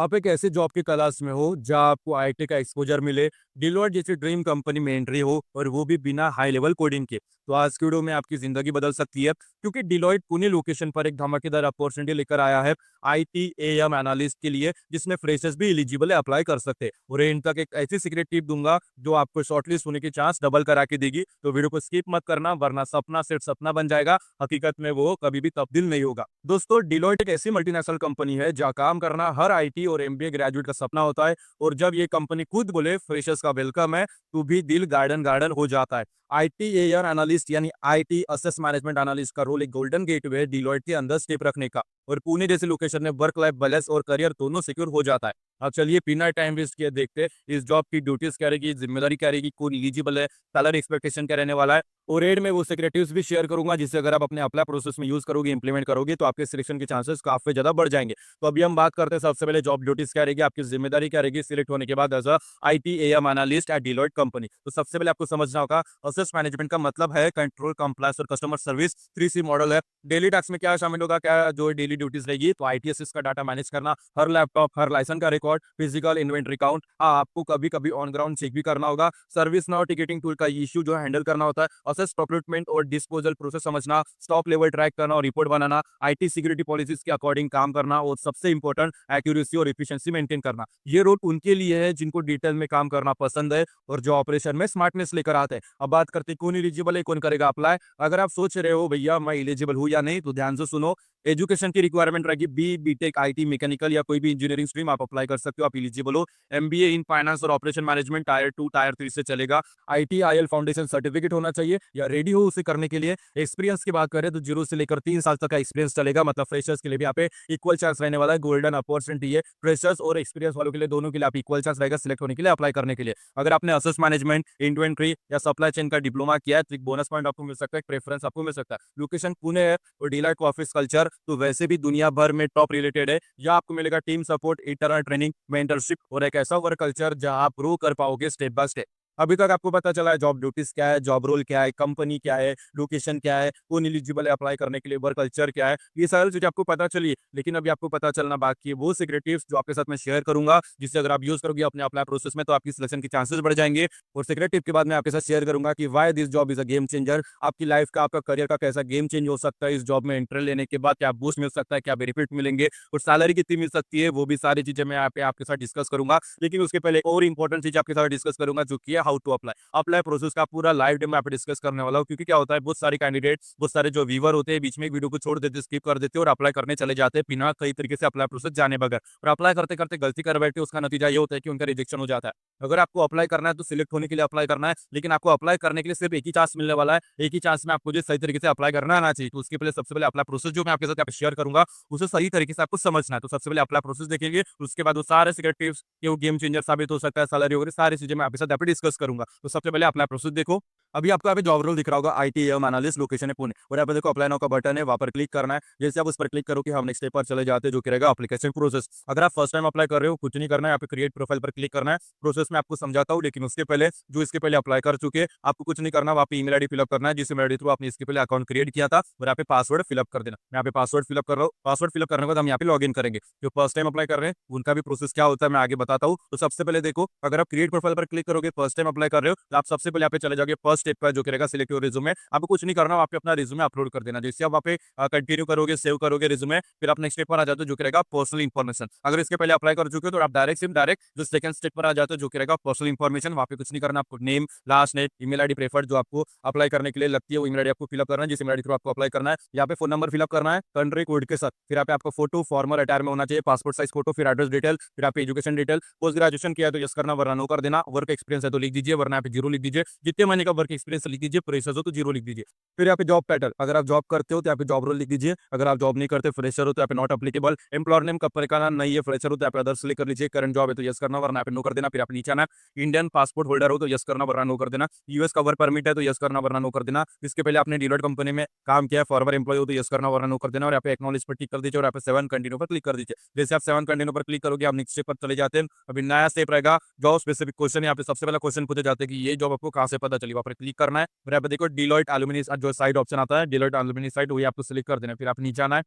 आप एक ऐसे जॉब की तलाश में हो जहां आपको आईटी का एक्सपोजर मिले, डिलॉयट जैसी ड्रीम कंपनी में एंट्री हो और वो भी बिना हाई लेवल कोडिंग के। तो आज की वीडियो में आपकी जिंदगी बदल सकती है, क्योंकि डिलॉयट पुणे लोकेशन पर एक धमाकेदार अपॉर्चुनिटी लेकर आया है आईटी एएम एनालिस्ट के लिए, जिसमें फ्रेशर्स भी एलिजिबल है अप्लाई कर सकते हैं। और एंड तक एक ऐसी सीक्रेट टिप दूंगा जो आपको शॉर्टलिस्ट होने की चांस डबल करा के देगी। तो वीडियो को स्किप मत करना, वरना सपना सिर्फ सपना बन जाएगा, हकीकत में वो कभी भी तब्दील नहीं होगा। दोस्तों, डिलॉयट एक ऐसी मल्टीनेशनल कंपनी है जहां काम करना हर आईटी और एमबीए ग्रेजुएट का सपना होता है। और जब ये कंपनी खुद बोले फ्रेशर्स का वेलकम है, तो भी दिल गार्डन गार्डन हो जाता है। आईटी एआर एनालिस्ट यानी आईटी असेस मैनेजमेंट एनालिस्ट का रोल एक गोल्डन गेटवे है डिलॉयट के अंदर स्टेप रखने का। और पुणे जैसे लोकेशन में वर्क लाइफ बैलेंस और करियर दोनों सिक्योर हो जाता है। अब चलिए बिना टाइम वेस्ट किए देखते हैं इस जॉब की ड्यूटीज क्या रहेगी, जिम्मेदारी क्या रहेगी, कौन एलिजिबल है, सैलरी एक्सपेक्टेशन क्या रहने वाला है। और एड में वो सिक्रेटिव्स भी शेयर करूंगा, जिससे अगर आप अपने अप्लाई प्रोसेस में यूज करोगे, इंप्लीमेंट करोगे, तो आपके सिलेक्शन के चांसेस काफी ज्यादा बढ़ जाएंगे। तो अभी हम बात करते हैं सबसे पहले जॉब ड्यूटीज क्या रहेगी, आपकी जिम्मेदारी क्या रहेगी सिलेक्ट होने के बाद as IT AM analyst at Deloitte company. तो सबसे पहले आपको समझना होगा असेस मैनेजमेंट का मतलब है कंट्रोल, कंप्लायंस और कस्टमर सर्विस। 3C मॉडल है। डेली टास्क में क्या शामिल होगा, क्या जो डेली ड्यूटीज रहेगी, तो आईटी असेस का डाटा मैनेज करना, हर लैपटॉप हर लाइसेंस का रिकॉर्ड, फिजिकल इन्वेंट्री काउंट। हाँ, आपको कभी कभी ऑन ग्राउंड चेक भी करना होगा। सर्विस नाउ टिकटिंग टूल का इश्यू जो हैंडल करना होता है। असेस प्रोक्यूरमेंट और डिस्पोजल प्रोसेस समझना, स्टॉक लेवल ट्रैक करना और report banana, IT security policies के अकॉर्डिंग काम करना, और सबसे इंपॉर्टेंट एक्यूरेसी और एफिशिएंसी मेंटेन करना। ये रोल उनके लिए है जिनको डिटेल में काम करना पसंद है और जो ऑपरेशन में स्मार्टनेस लेकर आते हैं। अब बात करते हैं कौन एलिजिबल है, कौन करेगा अप्लाई। अगर आप सोच रहे हो भैया मैं एलिजिबल हूँ या नहीं, तो ध्यान से सुनो। एजुकेशन की रिक्वायरमेंट रहेगी बीटेक, आईटी, मैकेनिकल या कोई भी इंजीनियरिंग स्ट्रीम आप अप्लाई कर सकते हो, आप एलिजिबल हो। एमबीए इन फाइनेंस और ऑपरेशन मैनेजमेंट टायर 2 टायर 3 से चलेगा। आईटी आईएल फाउंडेशन सर्टिफिकेट होना चाहिए या रेडी हो उसे करने के लिए। एक्सपीरियंस की बात करें तो 0 से लेकर 3 साल तक का एक्सपीरियंस चलेगा, मतलब फ्रेशर्स के लिए भी यहाँ पे इक्वल चांस रहने वाला है। गोल्डन अपॉर्चुनिटी है फ्रेशर्स और एक्सपीरियंस वालों के लिए, दोनों के लिए आप इक्वल चांस रहेगा सिलेक्ट होने के लिए, अप्लाई करने के लिए। अगर आपने असेस मैनेजमेंट, इन्वेंट्री या सप्लाई चेन का डिप्लोमा किया है, तो एक बोनस पॉइंट आपको मिल सकता है, प्रेफरेंस आपको मिल सकता है। लोकेशन पुणे है और डिलाइट का ऑफिस कल्चर तो वैसे भी दुनिया भर में टॉप रिलेटेड है। या आपको मिलेगा team support, internal training, mentorship और एक ऐसा वर्क कल्चर जहां आप ग्रो कर पाओगे स्टेप बाय स्टेप। अभी तक आपको पता चला है जॉब ड्यूटीज क्या है, जॉब रोल क्या है, कंपनी क्या है, लोकेशन क्या है, कौन एलिजिबल है अप्लाई करने के लिए, वर्क कल्चर क्या है, ये सारी चीजें आपको पता चली। लेकिन अभी आपको पता चलना बाकी है वो सिक्रेटिव्स जो आपके साथ मैं शेयर करूंगा, जिससे अगर आप यूज करोगे अपने अप्लाई प्रोसेस में, तो आपकी सिलेक्शन के चांसेस बढ़ जाएंगे। और सीक्रेट टिप के बाद मैं आपके साथ शेयर करूंगा कि why this job is a game changer. आपकी लाइफ का, आपका करियर का कैसा गेम चेंज हो सकता है इस जॉब में एंट्री लेने के बाद, क्या बूस्ट मिल सकता है, क्या बेनिफिट मिलेंगे और सैलरी कितनी मिल सकती है, वो भी सारी चीजें मैं यहाँ पे आपके साथ डिस्कस करूंगा। लेकिन उसके पहले एक और इंपॉर्टेंट चीज आपके साथ डिस्कस करूंगा, जो कि है how to apply. Apply process का पूरा लाइव डेमो यहाँ पे डिस्कस करने वाला हूँ, क्योंकि क्या होता है बहुत सारे कैंडिडेट्स, बहुत सारे जो व्यूवर होते हैं बीच में एक वीडियो को छोड़ देते, स्किप कर देते और अप्लाई करने चले जाते हैं बिना कई तरीके से अप्लाई प्रोसेस जाने बगैर। और अप्लाई करते करते गलती कर बैठे, उसका नतीजा ये होता है कि उनका रिजेक्शन हो जाता है। अगर आपको अप्लाई करना है तो सिलेक्ट होने के लिए अप्लाई करना है, लेकिन आपको अप्लाई करने के लिए सिर्फ एक ही चांस मिलने वाला है। एक ही चांस में आपको जो सही तरीके से अप्लाई करना आना चाहिए। तो उसके पहले सबसे पहले अप्लाई प्रोसेस जो मैं आपके साथ यहाँ पे शेयर करूंगा, उसे सही तरीके से आपको समझना है। तो सबसे पहले अप्लाई प्रोसेस देखेंगे, उसके बाद वो सारे सीक्रेट टिप्स कि वो गेम चेंजर साबित हो सकता है, सैलरी वगैरह सारी चीजें मैं आपके साथ यहाँ पे डिस्कस करूंगा। तो सबसे पहले अप्लाई प्रोसेस देखो। अभी आपको यहाँ पे जॉब रोल दिख रहा होगा आईटी एम एनालिस्ट, लोकेशन है पुणे। और यहाँ पे देखो अप्लाई नाउ का बटन है, वहां पर क्लिक करना है। जैसे आप उस पर क्लिक करोगे हम नेक्स्ट स्टेप पर चले जाते हैं, जो कि रहेगा एप्लीकेशन प्रोसेस। अगर आप फर्स्ट टाइम अप्लाई कर रहे हो, कुछ नहीं करना है, यहाँ पे क्रिएट प्रोफाइल पर क्लिक करना है। प्रोसेस में आपको समझाता हूँ, लेकिन उसके पहले जो इसके पहले अप्लाई कर चुके हैं, आपको कुछ नहीं करना, वहाँ पे ईमेल आईडी फिलअप करना है, जिस ईमेल आईडी थ्रू आपने इसके पहले अकाउंट क्रिएट किया था, और यहाँ पे पासवर्ड फिलअप कर देना। मैं यहाँ पे पासवर्ड फिलअप कर रहा हूँ। पासवर्ड फिलअप करने के बाद हम यहाँ पे लॉग इन करेंगे। जो फर्स्ट टाइम अप्लाई कर रहे हैं उनका भी प्रोसेस क्या होता है मैं आगे बताता हूँ। तो सबसे पहले देखो, अगर आप क्रिएट प्रोफाइल पर क्लिक करोगे, फर्स्ट टाइम अप्लाई कर रहे हो, तो आप सबसे पहले यहाँ पे चले जाओगे फर्स्ट स्टेप पर, जो करेगा सिलेक्ट योर रिज्यूमे। आपको कुछ नहीं करना, वहाँ पे अपना रिज्यूमे अपलोड कर देना। जैसे आप वहाँ पे कंटिन्यू करोगे, सेव करोगे रिज्यूमे, फिर आप नेक्स्ट स्टेप पर आ जाते हो, जो करेगा पर्सनल इन्फॉर्मेशन। अगर इसके पहले अप्लाई कर चुके हो तो आप डायरेक्ट जो सेकंड स्टेप पर आ जाते हो, जो करेगा पर्सनल इन्फॉर्मेशन। वहाँ पे कुछ नहीं करना, आपको name, last name, email ID preferred जो आपको अप्लाई करने के लिए लगती है, वो ईमेल आईडी आपको फिलअप करना है, जिस ईमेल आईडी थ्रू आपको अप्लाई करना है। यहाँ पे फोन नंबर फिलअप करना है कंट्री कोड के साथ। फिर यहाँ पे आपका फोटो फॉर्मल अटायर में होना चाहिए, पासपोर्ट साइज फोटो, फिर एड्रेस डिटेल, फिर आप एजुकेशन डिटेल। पोस्ट ग्रेजुएशन किया है तो यस करना, वरना नो कर देना। वर्क एक्सपीरियंस है तो लिख दीजिए, वरना आप जीरो लिख दीजिए। जितने महीने का वर्क एक्सपीरियंस लिख दीजिए, फ्रेशर्स हो तो जीरो लिख दीजिए। फिर यहाँ पे जॉब टाइटल, अगर आप जॉब करते हो तो यहाँ पे जॉब रोल लिख दीजिए। अगर आप जॉब नहीं करते, फ्रेशर हो, तो यहाँ पे not applicable. Employer name company का नाम नहीं है, फ्रेशर हो तो यहाँ पे अदर्स क्लिक कर लीजिए। करंट जॉब है तो यस करना, वरना यहाँ पे नो कर देना। फिर आप नीचे आना, इंडियन पासपोर्ट होल्डर हो तो यस करना, वरना नो कर देना। यूएस का वर्क परमिट है तो यस करना, वरना नो कर देना। इसके पहले आपने डिलॉयट कंपनी में काम किया है, फॉर्मर एम्प्लॉय हो तो यस करना, वरना नो कर देना। और यहाँ पे एक्नॉलेज पर टिक कर दीजिए, और यहाँ पे 7 कंटिन्यू पर क्लिक कर दीजिए। जैसे आप 7 कंटिन्यू पर क्लिक करोगे, आप नेक्स्ट स्टेप पर चले जाते हैं। अभी नया स्टेप रहेगा जॉब स्पेसिफिक क्वेश्चन। यहाँ पे सबसे पहला क्वेश्चन पूछे जाते हैं कि ये जॉब आपको कहाँ से पता चली, वहाँ पर क्लिक करना है। और यहाँ पे देखो डिलॉयट एलुमनी जो साइड ऑप्शन आता है, डिलॉयट एलुमनी साइड, वही आपको सिलेक्ट कर देना है। फिर आप नीचे आना है,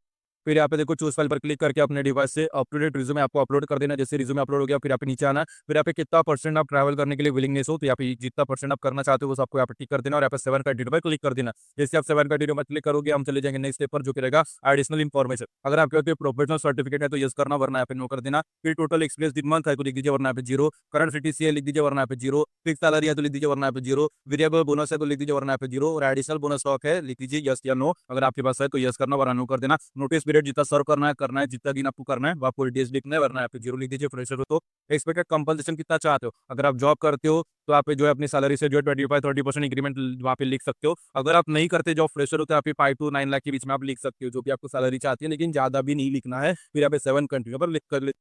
फिर यहाँ पे देखो चूज फाइल पर क्लिक करके अपने डिवाइस से अप टू डेट रिज्यूमे आपको अपलोड कर देना। जैसे रिज्यूमे अपलोड हो गया, फिर यहाँ पे नीचे आना, फिर यहाँ पे कितना परसेंट आप ट्रैवल करने के लिए विलिंगनेस हो, तो यहाँ पे जितना परसेंट आप करना चाहते हो वो सबको यहाँ पे टिक कर देना और यहाँ पे 7 कंटिन्यू पर क्लिक कर देना। जैसे आप 7 कंटिन्यू पर क्लिक करोगे, हम चले जाएंगे नेक्स्ट स्टेप पर, जो कि रहेगा एडिशनल इन्फॉर्मेशन। अगर आपके पास प्रोफेशनल सर्टिफिकेट है तो यस करना, वरना यहाँ पे नो कर देना। फिर टोटल एक्सपीरियंस दिन मंथ है तो लिख दीजिए, वरना यहाँ पे जीरो। करंट सीटीसी है लिख दीजिए, वरना यहाँ पे जीरो। फिक्स सैलरी है तो लिख दीजिए, वरना यहाँ पे जीरो। वेरिएबल बोनस है तो लिख दीजिए, वरना यहाँ पे जीरो। और एडिशनल बोनस स्टॉक है लिख दीजिए यस या नो। अगर आपके पास है तो यस करना, वरना नो कर देना। नोटिस पीरियड जितना सर्व करना है, जितना दिन आपको करना है वो आपको डेज लिखना है, वरना यहाँ पे जीरो लिख दीजिए। फ्रेशर हो तो एक्सपेक्टेड कंपनसेशन कितना चाहते हो। अगर आप जॉब करते हो तो आप जो है अपनी सैलरी से जो है 25-30% इंक्रीमेंट वहाँ पे लिख सकते हो। अगर आप नहीं करते, जॉब फ्रेशर होते हैं, आप 5 to 9 लाख के बीच में आप लिख सकते हो जो भी आपको सैलरी चाहती है, लेकिन ज्यादा भी नहीं लिखना है। फिर यहाँ पे 7 कंटिन्यू पर लिख कर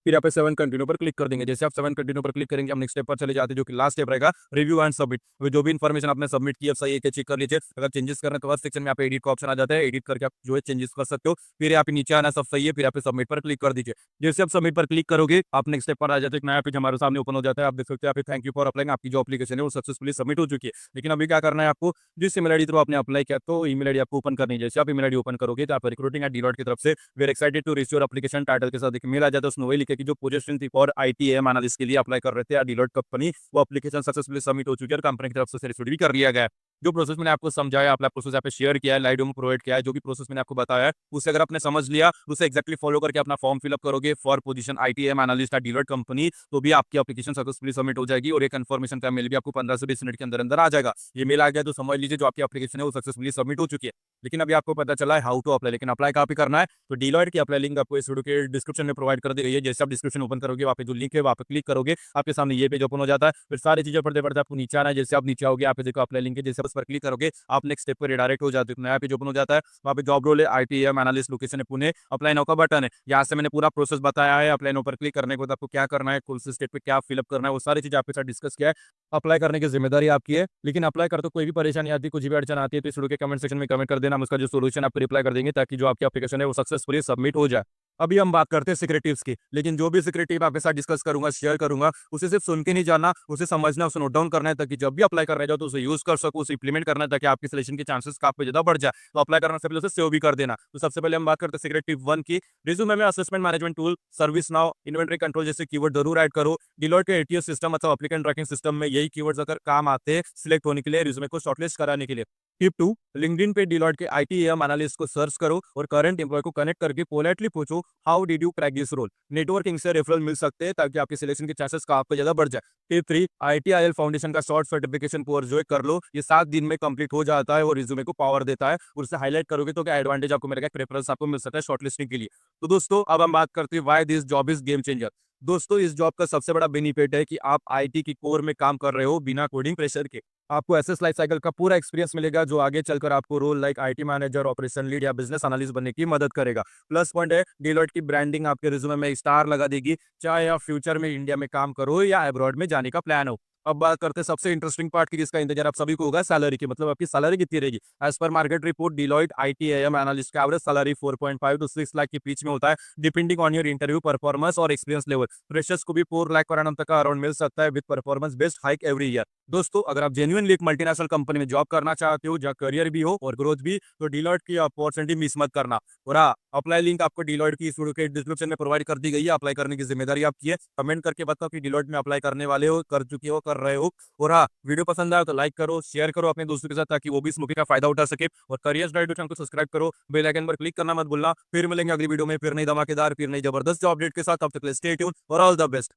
फिर यहाँ पे 7 कंटिन्यू पर क्लिक कर देंगे। जैसे आप 7 कंटिन्यू पर क्लिक करेंगे, हम नेक्स्ट स्टेप पर चले जाते हैं, जो कि लास्ट स्टेप रहेगा रिव्यू एंड सबमिट। जो भी इन्फॉर्मेशन आपने सबमिट की है सही है, चेक कर लीजिए। अगर चेंजेस करना है तो फर्स्ट सेक्शन में यहाँ पे एडिट का ऑप्शन आ जाता है, एडिट करके आप जो है चेंजेस कर सकते हो। फिर यहाँ पे नीचे आना, सब सही है, फिर यहाँ पे सबमिट पर क्लिक कर दीजिए। जैसे आप सबमिट पर क्लिक करोगे, आप नेक्स्ट स्टेप पर आ जाते हैं, एक नया पेज हमारे सामने ओपन हो जाता है। आप देख सकते हैं यहाँ पे थैंक यू फॉर अप्लाइंग, आपकी जो एप्लीकेशन है वो सक्सेसफुली सबमिट हो चुकी है। लेकिन अभी क्या करना है आपको, जिस ईमेल आईडी थ्रू आपने अप्लाई किया तो ईमेल आईडी आपको ओपन करनी है। जैसे आप ईमेल आईडी ओपन करोगे तो आप रिक्रूटिंग एट डिलॉयट की तरफ से we are excited to receive your application title के साथ एक मेल आ जाता है। उसमें वही लिखे कि जो पोजीशन थी और आईटीएम एनालिस्ट के लिए अप्लाई कर रहे थे डिलॉयट कंपनी, वो एप्लीकेशन सक्सेसफुली सबमिट हो चुकी है और कंपनी की तरफ से रिसीव भी कर लिया गया है। जो प्रोसेस मैंने आपको समझाया, आपने प्रोसेस यहाँ पे शेयर किया है, लाइव डेमो प्रोवाइड किया है, जो भी प्रोसेस मैंने आपको बताया है उसे अगर आपने समझ लिया, उसे एक्जैक्टली फॉलो करके अपना फॉर्म फिलअप करोगे for position ITM analyst at Deloitte company, तो भी आपकी एप्लीकेशन सक्सेसफुली सबमिट हो जाएगी और एक कंफर्मेशन का मेल भी आपको 15 से 20 मिनट के अंदर अंदर आ जाएगा। ये मेल आ गया तो समझ लीजिए जो आपकी एप्लीकेशन है वो सक्सेसफुली सबमिट हो चुकी है। लेकिन अभी आपको पता चला है हाउ टू अप्लाई, लेकिन अप्लाई कहाँ पे करना है, तो डिलॉयट की अप्लाई लिंक आपको इस वीडियो के डिस्क्रिप्शन में प्रोवाइड कर दी गई है। जैसे आप डिस्क्रिप्शन ओपन करोगे, वहाँ पे जो लिंक है वहाँ पे क्लिक करोगे, आपके सामने ये पेज ओपन हो जाता है। फिर सारी चीजें पढ़ते पढ़ते आपको नीचे आना है। जैसे आप नीचे आओगे, आप देखो अप्लाई लिंक है, जैसे उस पर क्लिक करोगे आप नेक्स्ट स्टेप पर रिडायरेक्ट हो जाते हो। नया पेज ओपन हो जाता है, वहाँ पे जॉब रोल है आईटीएम एनालिस्ट, लोकेशन है पुणे, अप्लाई नाउ का बटन है। यहाँ से मैंने पूरा प्रोसेस बताया है। अप्लाई नाउ पर क्लिक करने के बाद आपको क्या करना है, कौन से स्टेप पे क्या फिलअप करना है, वो सारी चीजें आपके साथ डिस्कस किया है। अप्लाई करने की जिम्मेदारी आपकी है, लेकिन अप्लाई करते कोई भी परेशानी आती है, कुछ भी अड़चन आती है तो इस वीडियो के कमेंट सेक्शन में कमेंट कर देना, हम उसका जो सोल्यूशन आपको रिप्लाई कर देंगे ताकि जो आपकी एप्लीकेशन है वो सक्सेसफुली सबमिट हो जाए। अभी हम बात करते हैं सीक्रेट टिप्स की, लेकिन जो भी सीक्रेट टिप आपके साथ डिस्कस करूंगा, शेयर करूंगा, उसे सिर्फ सुन के नहीं जाना, उसे समझना, उसे नोट डाउन करना है ताकि जब भी अप्लाई करने जाओ तो उसे यूज कर सको, उसे इंप्लीमेंट करना है ताकि आपके सिलेक्शन के चांसेस काफी ज्यादा बढ़ जाए। तो अप्लाई करने से पहले उसे सेव भी कर देना। तो सबसे पहले हम बात करते हैं सीक्रेट टिप 1 की, रिज्यूमे में assessment management tool, service now, inventory control जैसे कीवर्ड जरूर ऐड करो। डिलॉयट के एटीएस सिस्टम अथवा एप्लीकेंट ट्रैकिंग सिस्टम में यही कीवर्ड्स अगर काम आते हैं सिलेक्ट होने के लिए, रिज्यूमे को शॉर्टलिस्ट कराने के लिए। टिप 2, लिंक्डइन पे डिलॉयट के आईटीएम एनालिस्ट को सर्च करो और करंट एम्प्लॉय को कनेक्ट करके पोलाइटली पूछो how did you crack this role. Networking से रेफरल मिल सकते हैं ताकि आपके सिलेक्शन के चांसेस काफी ज्यादा बढ़ जाए। टिप 3, आईटीआईएल फाउंडेशन का शॉर्ट सर्टिफिकेशन कोर्स जो है कर लो, ये 7 दिन में कंप्लीट हो जाता है और रिज्यूमे को पावर देता है। और उसे हाईलाइट करोगे तो क्या एडवांटेज आपको मिलेगा, प्रेफरेंस आपको मिल सकता है शॉर्टलिस्टिंग के लिए। तो दोस्तों अब हम बात करते हैं why this job is game changer. दोस्तों इस जॉब का सबसे बड़ा बेनिफिट है कि आप आईटी की कोर में काम कर रहे हो बिना कोडिंग प्रेशर के। आपको एसएस लाइफ साइकिल का पूरा एक्सपीरियंस मिलेगा जो आगे चलकर आपको role like IT manager, operation lead या बिजनेस एनालिस्ट बनने की मदद करेगा। प्लस पॉइंट है डिलॉयट की ब्रांडिंग आपके रिज्यूमे में स्टार लगा देगी, चाहे आप फ्यूचर में इंडिया में काम करो या अब्रॉड में जाने का प्लान हो। अब बात करते हैं सबसे इंटरेस्टिंग पार्ट की, जिसका इंतजार आप सभी को होगा, सैलरी की। मतलब आपकी सैलरी कितनी रहेगी। As per market report Deloitte ITM analyst का एवरेज सैलरी 4.5 to 6 लाख के बीच में होता है, depending on your interview performance और एक्सपीरियंस लेवल। फ्रेशर्स को भी 4 लाख पर annum तक का अराउंड मिल सकता है with performance based hike every year. दोस्तों अगर आप जेन्युइनली एक मल्टीनेशनल कंपनी में जॉब करना चाहते हो जहाँ करियर भी हो और ग्रोथ भी, तो डिलॉयट की अपॉर्चुनिटी मिस मत करना। और हाँ, अप्लाई लिंक आपको डिलॉयट की इस वीडियो के डिस्क्रिप्शन में प्रोवाइड कर दी गई है। अप्लाई करने की जिम्मेदारी आपकी है। कमेंट करके बताओ कि डिलॉयट में अप्लाई करने वाले हो, कर चुके हो, कर रहे हो। और हाँ, वीडियो पसंद आया तो लाइक करो, शेयर करो अपने दोस्तों के साथ ताकि वो भी इस मूवी का फायदा उठा सके। और करियर गाइड चैनल को सब्सक्राइब करो, बेल आइकन पर क्लिक करना मत भूलना। फिर मिलेंगे अगली वीडियो में, फिर नई धमाकेदार, फिर नई जबरदस्त अपडेट के साथ। तब तक स्टे ट्यून और ऑल द बेस्ट।